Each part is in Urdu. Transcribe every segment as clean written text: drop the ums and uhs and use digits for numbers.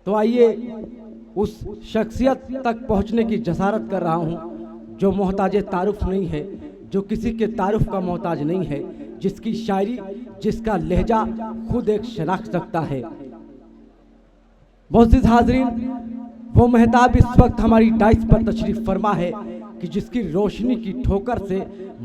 تو آئیے اس شخصیت تک پہنچنے کی جسارت کر رہا ہوں جو محتاج تعارف نہیں ہے، جو کسی کے تعارف کا محتاج نہیں ہے، جس کی شاعری، جس کا لہجہ خود ایک شناخت رکھتا ہے۔ معزز حاضرین، وہ مہتاب اس وقت ہماری ڈائس پر تشریف فرما ہے کہ جس کی روشنی کی ٹھوکر سے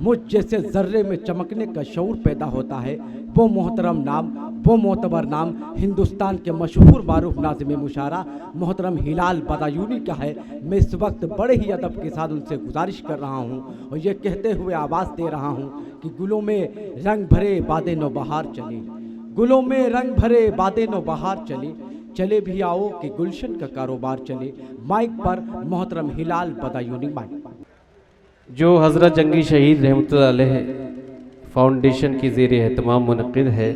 مجھ جیسے ذرے میں چمکنے کا شعور پیدا ہوتا ہے، وہ محترم نام، وہ معتبر نام ہندوستان کے مشہور معروف ناظم مشاعرہ محترم ہلال بدایونی کا ہے۔ میں اس وقت بڑے ہی ادب کے ساتھ ان سے گزارش کر رہا ہوں اور یہ کہتے ہوئے آواز دے رہا ہوں کہ گلوں میں رنگ بھرے باد نوبہار چلے، گلوں میں رنگ بھرے باد نوبہار چلے، چلے بھی آؤ کہ گلشن کا کاروبار چلے۔ مائک پر محترم ہلال بدایونی۔ مائک جو حضرت جنگی شہید رحمۃ اللہ علیہ فاؤنڈیشن کی زیر اہتمام منعقد ہے،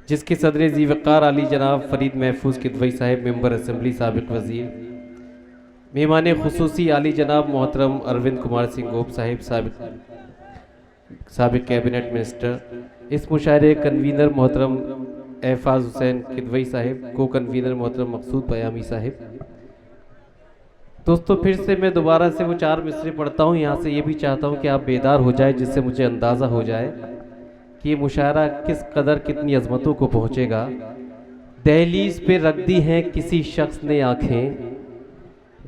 جس کے صدر ذی وقار علی جناب فرید محفوظ کدوئی صاحب ممبر اسمبلی سابق وزیر، مہمان خصوصی علی جناب محترم اروند کمار سنگھ گوپ صاحب سابق کیبنٹ منسٹر، اس مشاعرے کنوینر محترم احفاظ حسین کدوئی صاحب، کو کنوینر محترم مقصود پیامی صاحب۔ دوستو پھر سے میں دوبارہ سے وہ 4 مصرے پڑھتا ہوں، یہاں سے یہ بھی چاہتا ہوں کہ آپ بیدار ہو جائے، جس سے مجھے اندازہ ہو جائے کہ یہ مشاعرہ کس قدر کتنی عظمتوں کو پہنچے گا۔ دہلیز پہ رکھ دی ہیں کسی شخص نے آنکھیں،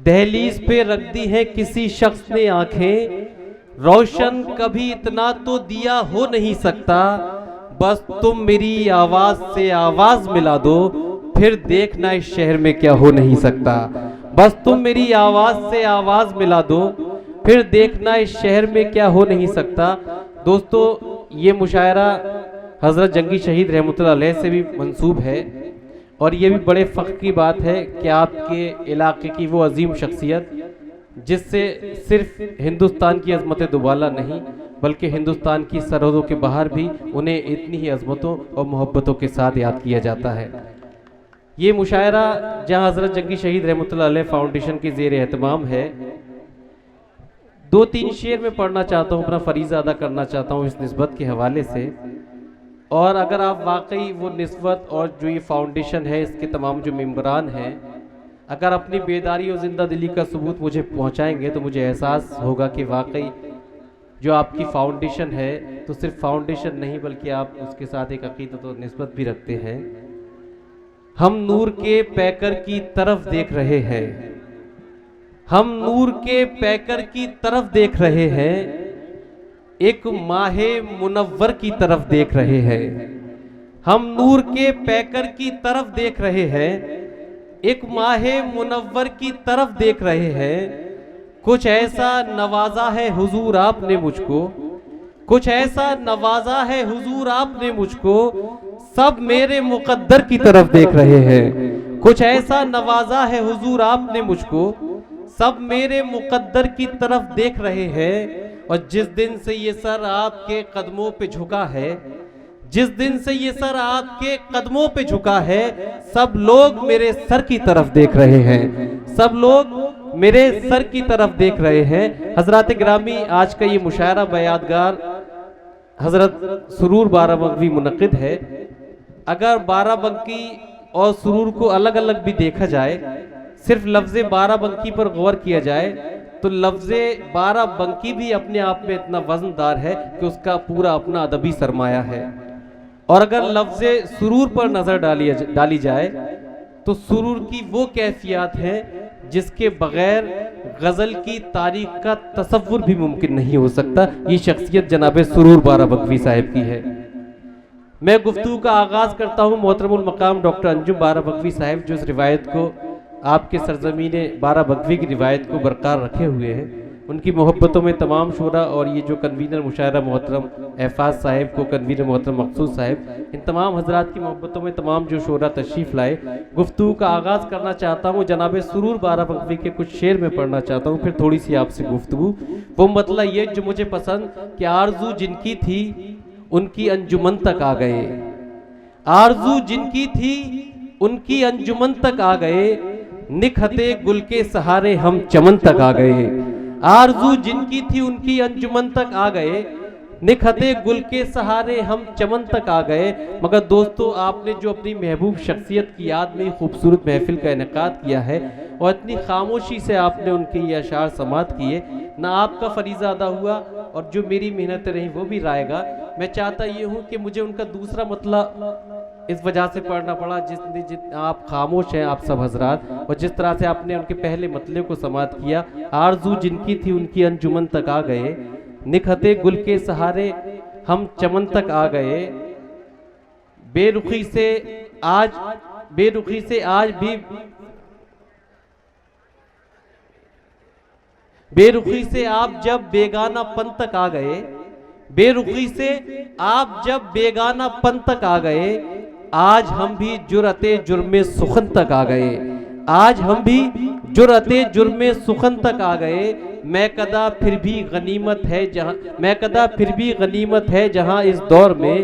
دہلیز پہ رکھ دی ہیں کسی شخص نے آنکھیں، روشن کبھی اتنا تو دیا ہو نہیں سکتا، بس تم میری آواز سے آواز ملا دو، پھر دیکھنا اس شہر میں کیا ہو نہیں سکتا، بس تم میری آواز سے آواز ملا دو، پھر دیکھنا اس شہر میں کیا ہو نہیں سکتا۔ دوستو یہ مشاعرہ حضرت جنگی شہید رحمۃ اللہ علیہ سے بھی منسوب ہے، اور یہ بھی بڑے فخر کی بات ہے کہ آپ کے علاقے کی وہ عظیم شخصیت جس سے صرف ہندوستان کی عظمت دوبالا نہیں بلکہ ہندوستان کی سرحدوں کے باہر بھی انہیں اتنی ہی عظمتوں اور محبتوں کے ساتھ یاد کیا جاتا ہے۔ یہ مشاعرہ جہاں حضرت جنگی شہید رحمۃ اللہ علیہ فاؤنڈیشن کی زیر اہتمام ہے، 2-3 شعر میں پڑھنا چاہتا ہوں، اپنا فریضہ ادا کرنا چاہتا ہوں اس نسبت کے حوالے سے۔ اور اگر آپ واقعی وہ نسبت اور جو یہ فاؤنڈیشن ہے، اس کے تمام جو ممبران ہیں، اگر اپنی بیداری اور زندہ دلی کا ثبوت مجھے پہنچائیں گے تو مجھے احساس ہوگا کہ واقعی جو آپ کی فاؤنڈیشن ہے تو صرف فاؤنڈیشن نہیں بلکہ آپ اس کے ساتھ ایک عقیدت اور نسبت بھی رکھتے ہیں۔ ہم نور کے پیکر کی طرف دیکھ رہے ہیں، ہم نور کے پیکر کی طرف دیکھ رہے ہیں، ایک ماہ منور کی طرف دیکھ رہے ہیں، ہم نور کے پیکر کی طرف دیکھ رہے ہیں، ایک ماہ منور کی طرف دیکھ رہے ہیں، کچھ ایسا نوازا ہے حضور آپ نے مجھ کو، کچھ ایسا نوازا ہے حضور آپ نے مجھ کو، سب میرے مقدر کی طرف دیکھ رہے ہیں، کچھ ایسا نوازا ہے حضور آپ نے مجھ کو، سب میرے مقدر کی طرف دیکھ رہے ہیں۔ اور جس دن سے یہ سر آپ کے قدموں پہ جھکا ہے، جس دن سے یہ سر آپ کے قدموں پہ جھکا ہے، سب لوگ میرے سر کی طرف دیکھ رہے ہیں، سب لوگ میرے سر کی طرف دیکھ رہے ہیں۔ حضرات گرامی، آج کا یہ مشاعرہ بیادگار حضرت سرور بارہ بنکی منعقد ہے۔ اگر بارہ بنکی اور سرور کو الگ الگ بھی دیکھا جائے، صرف لفظ بارہ بنکی پر غور کیا جائے تو لفظ بارہ بنکی بھی اپنے آپ میں اتنا وزن دار ہے کہ اس کا پورا اپنا ادبی سرمایہ ہے، اور اگر لفظ سرور پر نظر ڈالی جائے تو سرور کی وہ کیفیات ہیں جس کے بغیر غزل کی تاریخ کا تصور بھی ممکن نہیں ہو سکتا۔ یہ شخصیت جناب سرور بارہ بنکی صاحب کی ہے۔ میں گفتگو کا آغاز کرتا ہوں محترم المقام ڈاکٹر انجم بارہ بنکی صاحب، جو اس روایت کو، آپ کے سرزمین بارہ بنکی کی روایت کو برقرار رکھے ہوئے ہیں۔ ان کی محبتوں میں تمام شعراء اور یہ جو کنوینر مشاعرہ محترم احفاظ صاحب، کو کنوینر محترم مقصود صاحب، ان تمام حضرات کی محبتوں میں تمام جو شعراء تشریف لائے۔ گفتگو کا آغاز کرنا چاہتا ہوں، جناب سرور بارہ بنکی کے کچھ شعر میں پڑھنا چاہتا ہوں، پھر تھوڑی سی آپ سے گفتگو۔ وہ مطلب یہ جو مجھے پسند کہ آرزو جن کی تھی ان کی انجمن تک آ گئے، آرزو جن کی تھی ان کی انجمن تک آ گئے، نکھتے گل کے سہارے ہم چمن تک آ گئے، آرزو جن کی تھی ان کی انجمن تک آ گئے، نکھتے گل کے سہارے ہم چمن تک آ گئے. مگر دوستو آپ نے جو اپنی محبوب شخصیت کی یاد میں خوبصورت محفل کا انعقاد کیا ہے اور اتنی خاموشی سے آپ نے ان کے یہ اشعار سماعت کیے, نہ آپ کا فریضہ ادا ہوا اور جو میری محنتیں رہیں وہ بھی رائے گا. میں چاہتا یہ ہوں کہ مجھے ان کا دوسرا مطلع اس وجہ سے پڑھنا پڑا جس آپ خاموش ہیں آپ سب حضرات, اور جس طرح سے آپ نے ان کے پہلے مطلع کو سماعت کیا. آرزو جن کی تھی ان کی انجمن تک آ گئے, نکھتے گل کے سہارے ہم چمن تک آ گئے. بے رخی سے آج بھی بے رخی سے آپ جب بیگانہ پن تک آ گئے, بے رخی سے آپ جب بیگانہ پن تک آ گئے, آج ہم بھی جرأت جرم سخن تک آ گئے, آج ہم بھی جرأت جرم سخن تک آ گئے. میں کدا پھر بھی غنیمت ہے جہاں اس دور میں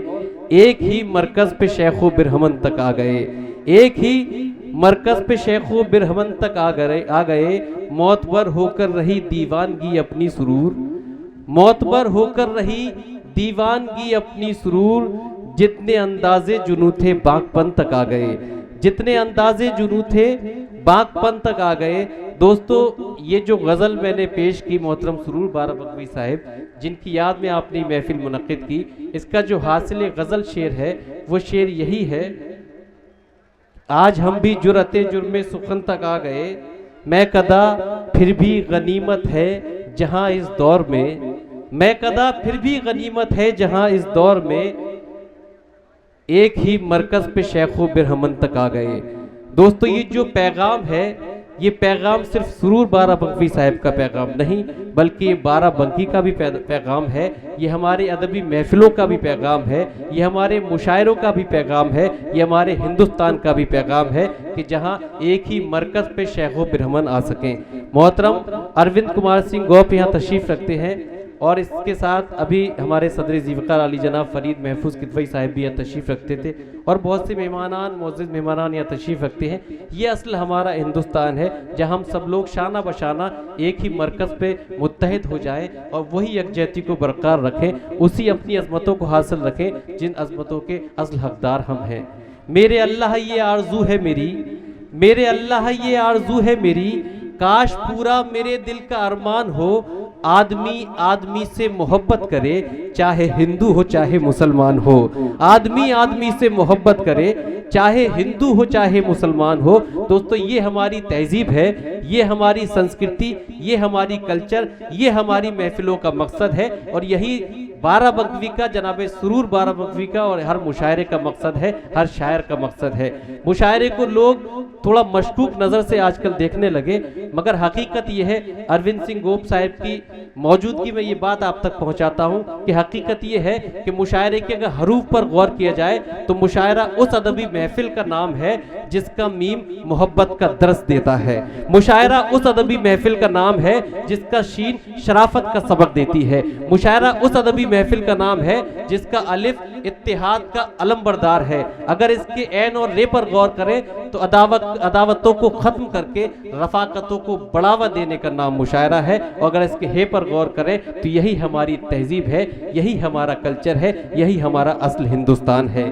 ایک ہی مرکز پہ شیخ و برہمن تک آ گئے, ایک ہی مرکز پہ شیخ و برہمن تک آ گئے. معتبر ہو کر رہی دیوانگی اپنی سرور, معتبر ہو کر رہی دیوانگی اپنی سرور. جتنے اندازے جنوں تھے باغ پن تک آ گئے, جتنے اندازے جنوں تھے باغ پن تک آ گئے. دوستو یہ جو غزل میں نے پیش کی محترم سرور بارہ بغوی صاحب جن کی یاد میں آپ نے محفل منعقد کی, اس کا جو حاصل غزل شعر ہے وہ شعر یہی ہے, آج ہم بھی جرأت جرم سخن تک آ گئے. میں کدا پھر بھی غنیمت ہے جہاں اس دور میں, میں کدا پھر بھی غنیمت ہے جہاں اس دور میں ایک ہی مرکز پہ شیخ و برہمن تک آ گئے. دوستو یہ جو پیغام ہے یہ پیغام صرف سرور بارہ بغوی صاحب کا پیغام نہیں بلکہ یہ بارہ بنکی کا بھی پیغام ہے, یہ ہمارے ادبی محفلوں کا بھی پیغام ہے, یہ ہمارے مشاعروں کا بھی پیغام ہے, یہ ہمارے ہندوستان کا بھی پیغام ہے کہ جہاں ایک ہی مرکز پہ شیخ و برہمن آ سکیں. محترم اروند کمار سنگھ گوپ یہاں تشریف رکھتے ہیں اور اس کے ساتھ ابھی ہمارے صدر ذوالفقار علی جناب فرید محفوظ کدوئی صاحب بھی یہاں تشریف رکھتے تھے اور بہت سے معزز مہمانان یہاں تشریف رکھتے ہیں. یہ اصل ہمارا ہندوستان ہے جہاں ہم سب لوگ شانہ بشانہ ایک ہی مرکز پہ متحد ہو جائیں اور وہی یکجہتی کو برقرار رکھیں, اسی اپنی عظمتوں کو حاصل رکھیں جن عظمتوں کے اصل حقدار ہم ہیں. میرے اللہ یہ آرزو ہے میری, میرے اللہ یہ آرزو ہے میری, کاش پورا میرے دل کا ارمان ہو, آدمی آدمی سے محبت کرے چاہے ہندو ہو چاہے مسلمان ہو, آدمی آدمی سے محبت کرے چاہے ہندو ہو چاہے مسلمان ہو. دوستو یہ ہماری تہذیب ہے, یہ ہماری سنسکرتی, یہ ہماری کلچر, یہ ہماری محفلوں کا مقصد ہے اور یہی بارہ بغوی کا, جناب سرور بارہ بغوی کا اور ہر مشاعرے کا مقصد ہے, ہر شاعر کا مقصد ہے. مشاعرے کو لوگ تھوڑا مشکوک نظر سے آج کل دیکھنے لگے مگر حقیقت یہ ہے, اروند سنگھ گوپ صاحب کی موجودگی میں یہ بات آپ تک پہنچاتا ہوں کہ حقیقت یہ ہے کہ مشاعرے کے اگر حروف پر غور کیا جائے تو مشاعرہ اس ادبی محفل کا نام ہے جس کا میم محبت کا درس دیتا ہے, مشاعرہ اس ادبی محفل کا نام ہے جس کا شین شرافت کا سبق دیتی ہے, مشاعرہ اس ادبی محفل کا نام ہے جس کا الف اتحاد کا علم بردار ہے. اگر اس کے عین اور رے پر غور کریں تو عداوتوں کو ختم کر کے رفاقتوں کو بڑھاوا دینے کا نام مشاعرہ ہے, اور اگر اس کے ہے پر غور کریں تو یہی ہماری تہذیب ہے, یہی ہمارا کلچر ہے, یہی ہمارا اصل ہندوستان ہے.